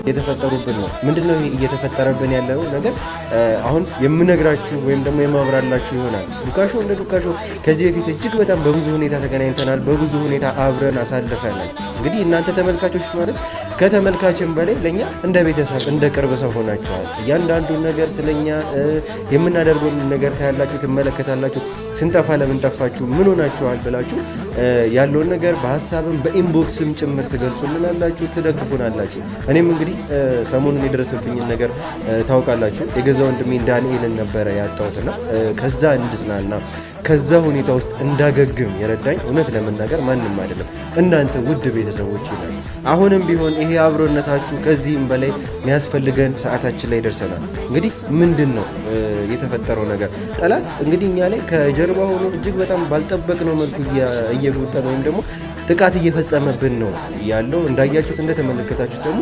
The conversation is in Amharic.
የተፈጠሩብን ነው። ምንድነው እየተፈጠረብን ያለው ነገር? አሁን የምነግራችሁ ወይም ደግሞ የማብራላችሁ ይሆናል። ዱካሾ እንደ ዱካሾ ከዚህ በፊት እጅግ በጣም በብዙ ሁኔታ ተገናኝተናል፣ በብዙ ሁኔታ አብረን አሳልፈናል። እንግዲህ እናንተ ተመልካቾች ማለት ከተመልካችን በላይ ለኛ እንደ ቤተሰብ እንደ ቅርብ ሰው ሆናችኋል። እያንዳንዱን ነገር ስለኛ የምናደርገውን ነገር ታያላችሁ፣ ትመለከታላችሁ። ስንጠፋ ለምን ጠፋችሁ፣ ምን ሆናችኋል ብላችሁ ያለውን ነገር በሀሳብም በኢንቦክስም ጭምር ትገልጹልናላችሁ፣ ትደግፉናላችሁ። እኔም እንግዲህ ሰሞኑን የደረሰብኝን ነገር ታውቃላችሁ። የገዛ ወንድሜን ዳንኤልን ነበረ ያጣሁትና ከዛ እንድጽናና ከዛ ሁኔታ ውስጥ እንዳገግም የረዳኝ እውነት ለመናገር ማንም አይደለም እናንተ ውድ ቤተሰቦች ይላል። አሁንም ቢሆን ይሄ አብሮነታችሁ ከዚህም በላይ የሚያስፈልገን ሰዓታችን ላይ ደርሰናል። እንግዲህ ምንድን ነው የተፈጠረው ነገር? ጠላት እንግዲህ እኛ ላይ ከጀርባ ሆኖ እጅግ በጣም ባልጠበቅነው መልኩ እየጎጠን ወይም ደግሞ ጥቃት እየፈጸመብን ነው ያለው። እንዳያችሁት እንደተመለከታችሁት ደግሞ